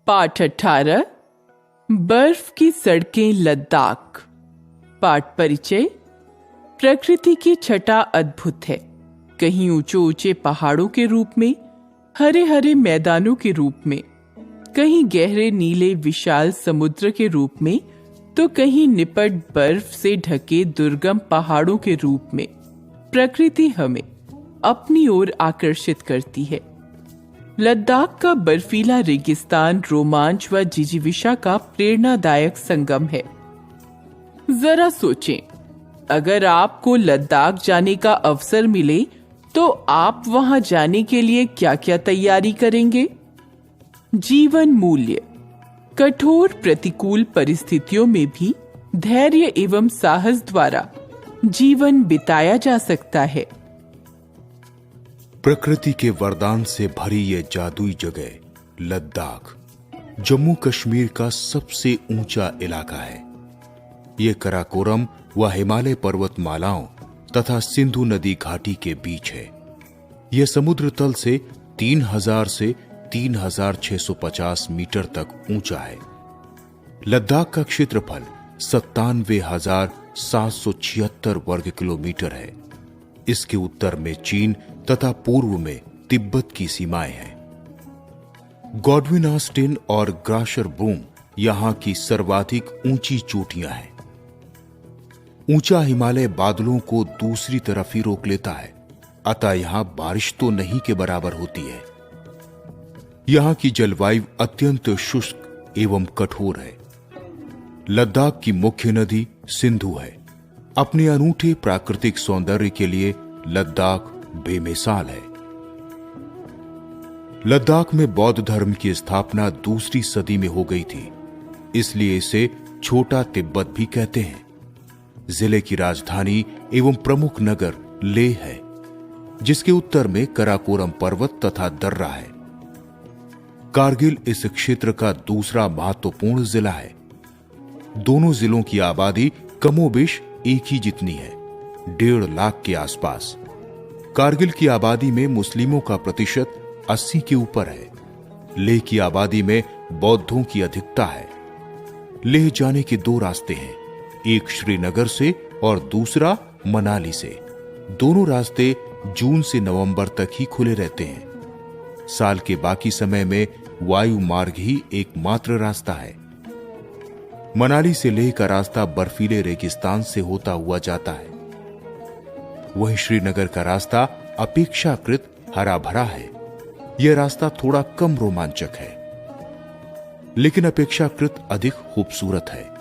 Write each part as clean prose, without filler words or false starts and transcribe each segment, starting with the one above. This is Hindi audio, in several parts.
पाठ 18 बर्फ की सड़कें लद्दाख। पाठ परिचय। प्रकृति की छटा अद्भुत है, कहीं ऊंचे ऊंचे पहाड़ों के रूप में, हरे हरे मैदानों के रूप में, कहीं गहरे नीले विशाल समुद्र के रूप में, तो कहीं निपट बर्फ से ढके दुर्गम पहाड़ों के रूप में। प्रकृति हमें अपनी ओर आकर्षित करती है। लद्दाख का बर्फीला रेगिस्तान रोमांच व जिजीविषा का प्रेरणादायक संगम है। जरा सोचें, अगर आपको लद्दाख जाने का अवसर मिले तो आप वहां जाने के लिए क्या क्या तैयारी करेंगे? जीवन मूल्य। कठोर प्रतिकूल परिस्थितियों में भी धैर्य एवं साहस द्वारा जीवन बिताया जा सकता है। प्रकृति के वरदान से भरी ये जादुई जगह लद्दाख जम्मू कश्मीर का सबसे ऊंचा इलाका है। ये कराकोरम व हिमालय पर्वतमालाओं तथा सिंधु नदी घाटी के बीच है। यह समुद्र तल से 3000 से 3650 मीटर तक ऊंचा है। लद्दाख का क्षेत्रफल 97,776 वर्ग किलोमीटर है। इसके उत्तर में चीन तथा पूर्व में तिब्बत की सीमाएं हैं। गॉडविन ऑस्टिन और ग्राशर ब्रूम यहां की सर्वाधिक ऊंची चोटियां हैं। ऊंचा हिमालय बादलों को दूसरी तरफ ही रोक लेता है, अतः यहां बारिश तो नहीं के बराबर होती है। यहां की जलवायु अत्यंत शुष्क एवं कठोर है। लद्दाख की मुख्य नदी सिंधु है। अपने अनूठे प्राकृतिक सौंदर्य के लिए लद्दाख बेमिसाल है। लद्दाख में बौद्ध धर्म की स्थापना दूसरी सदी में हो गई थी, इसलिए इसे छोटा तिब्बत भी कहते हैं। जिले की राजधानी एवं प्रमुख नगर लेह है, जिसके उत्तर में कराकोरम पर्वत तथा दर्रा है। कारगिल इस क्षेत्र का दूसरा महत्वपूर्ण जिला है। दोनों जिलों की आबादी कमोबेश एक ही जितनी है, 1.5 लाख के आसपास। कारगिल की आबादी में मुस्लिमों का प्रतिशत 80 के ऊपर है। लेह की आबादी में बौद्धों की अधिकता है। लेह जाने के 2 रास्ते हैं, एक श्रीनगर से और दूसरा मनाली से। दोनों रास्ते जून से नवंबर तक ही खुले रहते हैं। साल के बाकी समय में वायु मार्ग ही एकमात्र रास्ता है। मनाली से लेह का रास्ता बर्फीले रेगिस्तान से होता हुआ जाता है। वहीं श्रीनगर का रास्ता अपेक्षाकृत हरा भरा है। यह रास्ता थोड़ा कम रोमांचक है, लेकिन अपेक्षाकृत अधिक खूबसूरत है।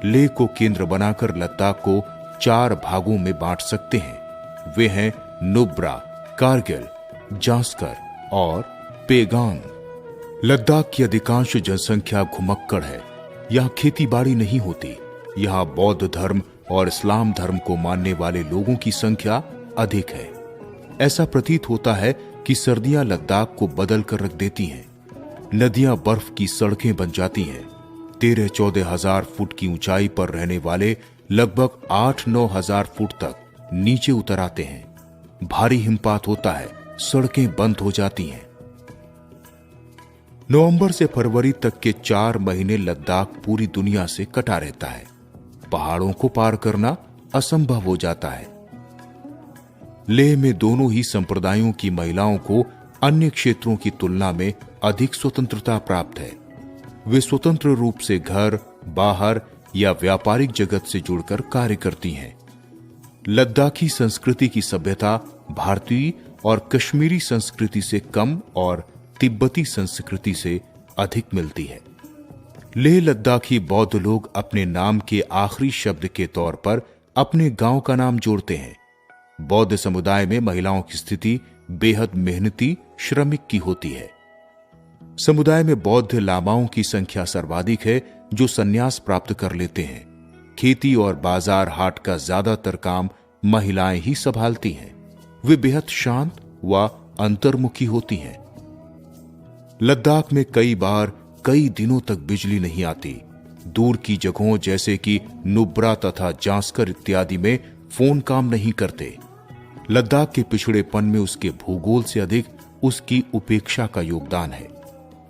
लेह को केंद्र बनाकर लद्दाख को 4 भागों में बांट सकते हैं। वे हैं नुब्रा, कारगिल, जांस्कर और पेगांग। लद्दाख की अधिकांश जनसंख्या घुमक्कड़ है। यहां खेती बाड़ी नहीं होती। यहां बौद्ध धर्म और इस्लाम धर्म को मानने वाले लोगों की संख्या अधिक है। ऐसा प्रतीत होता है कि सर्दियां लद्दाख को बदल कर रख देती हैं। नदियां बर्फ की सड़कें बन जाती हैं। 13-14 हजार फुट की ऊंचाई पर रहने वाले लगभग 8-9 हजार फुट तक नीचे उतर आते हैं। भारी हिमपात होता है, सड़कें बंद हो जाती हैं। नवंबर से फरवरी तक के 4 महीने लद्दाख पूरी दुनिया से कटा रहता है। पहाड़ों को पार करना असंभव हो जाता है। लेह में दोनों ही संप्रदायों की महिलाओं को अन्य क्षेत्रों की तुलना में अधिक स्वतंत्रता प्राप्त है। वे स्वतंत्र रूप से घर, बाहर या व्यापारिक जगत से जुड़कर कार्य करती हैं। लद्दाखी संस्कृति की सभ्यता भारतीय और कश्मीरी संस्कृति से कम और तिब्बती संस्कृति से अधिक मिलती है। लेह लद्दाखी बौद्ध लोग अपने नाम के आखिरी शब्द के तौर पर अपने गांव का नाम जोड़ते हैं। बौद्ध समुदाय में महिलाओं की स्थिति बेहद मेहनती, श्रमिक की होती है। समुदाय में बौद्ध लामाओं की संख्या सर्वाधिक है, जो संन्यास प्राप्त कर लेते हैं। खेती और बाजार हाट का ज्यादातर काम महिलाएं ही संभालती हैं। वे बेहद शांत व अंतर्मुखी होती हैं। लद्दाख में कई बार कई दिनों तक बिजली नहीं आती। दूर की जगहों जैसे कि नुब्रा तथा जांस्कर इत्यादि में फोन काम नहीं करते। लद्दाख के पिछड़ेपन में उसके भूगोल से अधिक उसकी उपेक्षा का योगदान है।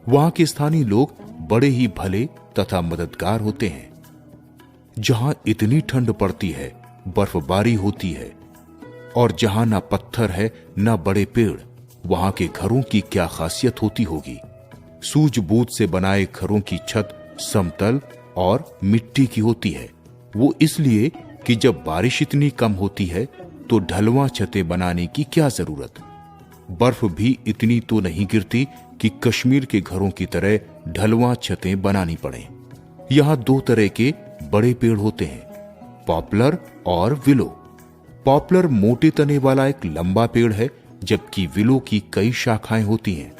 वहां के स्थानीय लोग बड़े ही भले तथा मददगार होते हैं। जहां इतनी ठंड पड़ती है, बर्फबारी होती है और जहां ना पत्थर है ना बड़े पेड़, वहां के घरों की क्या खासियत होती होगी। सूझबूझ से बनाए घरों की छत समतल और मिट्टी की होती है। वो इसलिए कि जब बारिश इतनी कम होती है तो ढलवां छतें बनाने की क्या जरूरत। बर्फ भी इतनी तो नहीं गिरती कि कश्मीर के घरों की तरह ढलवां छतें बनानी पड़े। यहां दो तरह के बड़े पेड़ होते हैं, पॉपुलर और विलो। पॉपुलर मोटे तने वाला एक लंबा पेड़ है, जबकि विलो की कई शाखाएं होती हैं।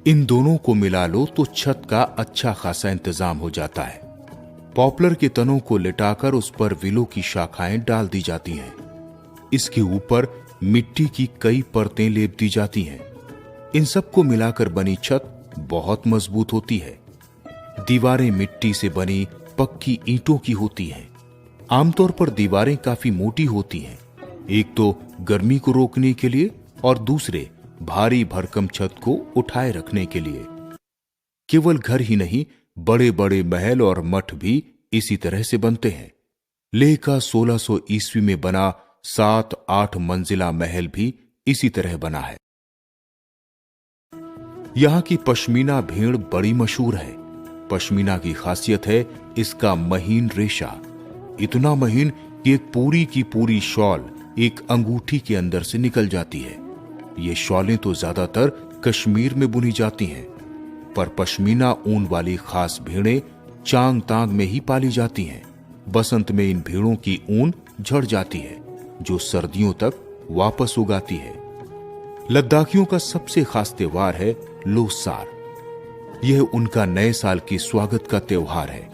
इन दोनों को मिला लो तो छत का अच्छा खासा इंतजाम हो जाता है। पॉपुलर के तनों को लिटाकर उस पर विलो की शाखाएं डाल दी जाती हैं। इसके ऊपर मिट्टी की कई परतें लेप दी जाती हैं। इन सबको मिलाकर बनी छत बहुत मजबूत होती है। दीवारें मिट्टी से बनी पक्की ईंटों की होती हैं। आमतौर पर दीवारें काफी मोटी होती हैं, एक तो गर्मी को रोकने के लिए और दूसरे भारी भरकम छत को उठाए रखने के लिए। केवल घर ही नहीं, बड़े बड़े महल और मठ भी इसी तरह से बनते हैं। लेह का 1600 ईस्वी में बना 7-8 मंजिला महल भी इसी तरह बना है। यहां की पश्मीना भेड़ बड़ी मशहूर है। पश्मीना की खासियत है इसका महीन रेशा, इतना महीन कि एक पूरी की पूरी शॉल एक अंगूठी के अंदर से निकल जाती है। ये शॉलें तो ज्यादातर कश्मीर में बुनी जाती हैं, पर पश्मीना ऊन वाली खास भेड़ें चांगतांग में ही पाली जाती हैं। बसंत में इन भेड़ों की ऊन झड़ जाती है, जो सर्दियों तक वापस उगाती है। लद्दाखियों का सबसे खास त्योहार है लोसार। यह उनका नए साल की स्वागत का त्योहार है।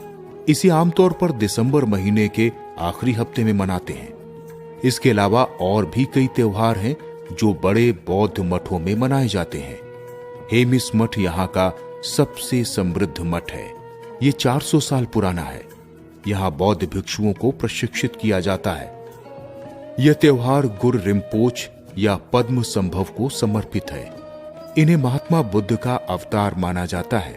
इसे आमतौर पर दिसंबर महीने के आखिरी हफ्ते में मनाते हैं। इसके अलावा और भी कई त्योहार हैं जो बड़े बौद्ध मठों में मनाए जाते हैं। हेमिस मठ यहाँ का सबसे समृद्ध मठ है। ये 400 साल पुराना है। यहाँ बौद्ध भिक्षुओं को प्रशिक्षित किया जाता है। यह त्योहार गुरु रिम्पोच या पद्म संभव को समर्पित है। इन्हें महात्मा बुद्ध का अवतार माना जाता है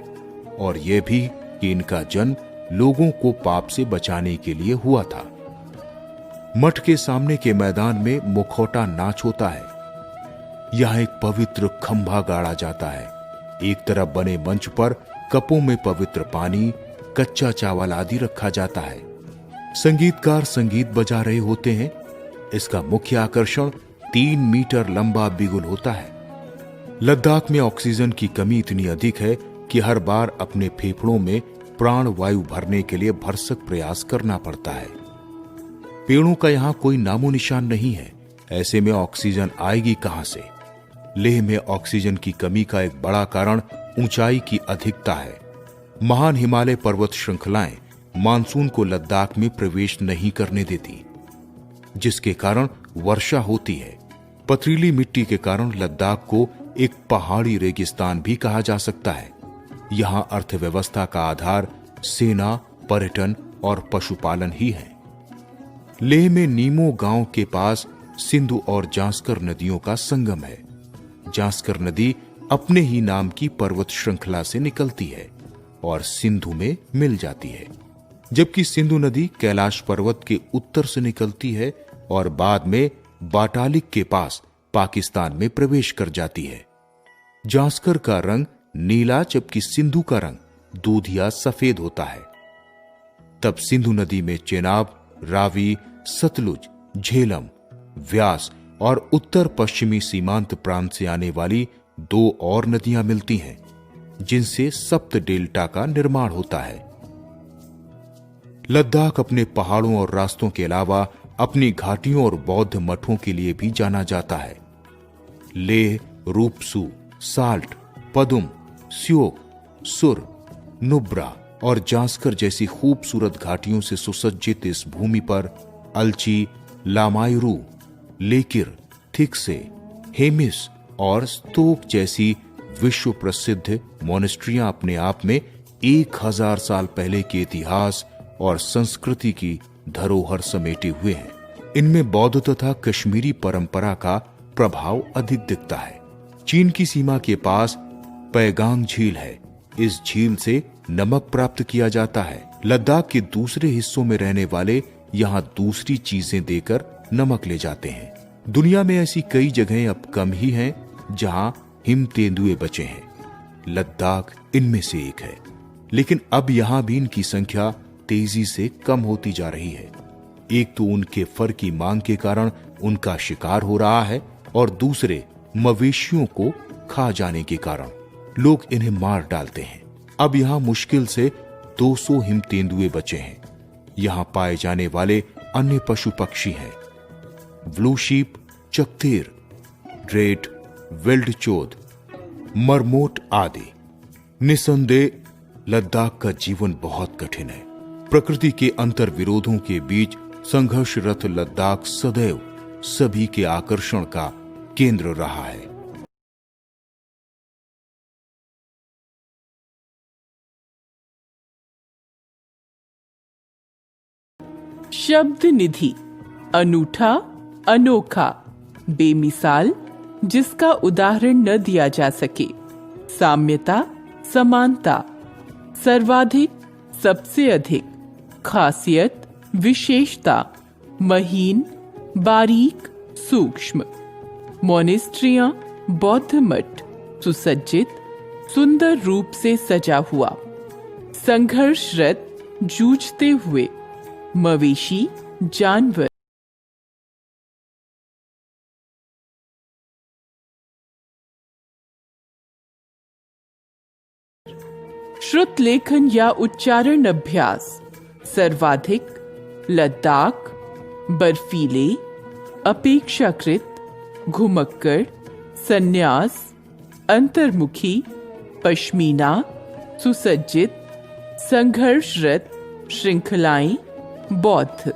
और यह भी कि इनका जन्म लोगों को पाप से बचाने के लिए हुआ था। मठ के सामने के मैदान में मुखौटा नाच होता है। यहां एक पवित्र खंभा गाड़ा जाता है। एक तरफ बने मंच पर कपों में पवित्र पानी, कच्चा चावल आदि रखा जाता है। संगीतकार संगीत बजा रहे होते हैं। इसका मुख्य आकर्षण 3 मीटर लंबा बिगुल होता है। लद्दाख में ऑक्सीजन की कमी इतनी अधिक है कि हर बार अपने फेफड़ों में प्राण वायु भरने के लिए भरसक प्रयास करना पड़ता है। पेड़ों का यहां कोई नामो निशान नहीं है। ऐसे में ऑक्सीजन आएगी कहां से? लेह में ऑक्सीजन की कमी का एक बड़ा कारण ऊंचाई की अधिकता है। महान हिमालय पर्वत श्रृंखलाएं मानसून को लद्दाख में प्रवेश नहीं करने देती, जिसके कारण वर्षा होती है। पथरीली मिट्टी के कारण लद्दाख को एक पहाड़ी रेगिस्तान भी कहा जा सकता है। यहां अर्थव्यवस्था का आधार सेना, पर्यटन और पशुपालन ही है। लेह में नीमो गांव के पास सिंधु और जांस्कर नदियों का संगम है। जांस्कर नदी अपने ही नाम की पर्वत श्रृंखला से निकलती है और सिंधु में मिल जाती है, जबकि सिंधु नदी कैलाश पर्वत के उत्तर से निकलती है और बाद में बाटालिक के पास पाकिस्तान में प्रवेश कर जाती है। जांस्कर का रंग नीला, जबकि सिंधु का रंग दूधिया सफेद होता है। तब सिंधु नदी में चेनाब, रावी, सतलुज, झेलम, व्यास और उत्तर पश्चिमी सीमांत प्रांत से आने वाली 2 और नदियां मिलती हैं, जिनसे सप्त डेल्टा का निर्माण होता है। लद्दाख अपने पहाड़ों और रास्तों के अलावा अपनी घाटियों और बौद्ध मठों के लिए भी जाना जाता है। लेह, रूपसू, साल्ट, पदुम, स्योक, सुर, नुब्रा और जांस्कर जैसी खूबसूरत घाटियों से सुसज्जित इस भूमि पर अलची, लामायरू, लेकिर, थिक्से, हेमिस और स्तोक जैसी विश्व प्रसिद्ध मोनेस्ट्रियां अपने आप में 1000 साल पहले के इतिहास और संस्कृति की धरोहर समेटे हुए हैं। इनमें बौद्ध तथा कश्मीरी परंपरा का प्रभाव अधिक दिखता है। चीन की सीमा के पास पैगांग झील है। इस झील से नमक प्राप्त किया जाता है। लद्दाख के दूसरे हिस्सों में रहने वाले यहाँ दूसरी चीजें देकर नमक ले जाते हैं। दुनिया में ऐसी कई जगहें अब कम ही हैं जहाँ हिम तेंदुए बचे हैं। लद्दाख इनमें से एक है, लेकिन अब यहाँ भी इनकी संख्या तेजी से कम होती जा रही है। एक तो उनके फर की मांग के कारण उनका शिकार हो रहा है और दूसरे मवेशियों को खा जाने के कारण लोग इन्हें मार डालते हैं। अब यहाँ मुश्किल से 200 हिम तेंदुए बचे हैं। यहाँ पाए जाने वाले अन्य पशु पक्षी हैं ब्लू शीप, चकतेर, ड्रेट, वेल्डचोद, मरमोट आदि। निसंदेह लद्दाख का जीवन बहुत कठिन है। प्रकृति के अंतर विरोधों के बीच संघर्षरत लद्दाख सदैव सभी के आकर्षण का केंद्र रहा है। शब्द निधि, अनूठा, अनोखा, बेमिसाल, जिसका उदाहरण न दिया जा सके। साम्यता, समानता, सर्वाधिक, सबसे अधिक, खासियत, विशेषता, महीन, बारीक, सूक्ष्म। मोनेस्ट्रियां, बौद्ध मठ, सुसज्जित, सुंदर रूप से सजा हुआ। संघर्षरत, जूझते हुए, मवेशी, जानवर। श्रुत लेखन या उच्चारण अभ्यास। सर्वाधिक, लद्दाख, बर्फीले, अपेक्षाकृत, घुमक्कड़, संन्यास, अंतर्मुखी, पश्मीना, सुसज्जित, संघर्षरत, श्रृंखलाएं, बौद्ध।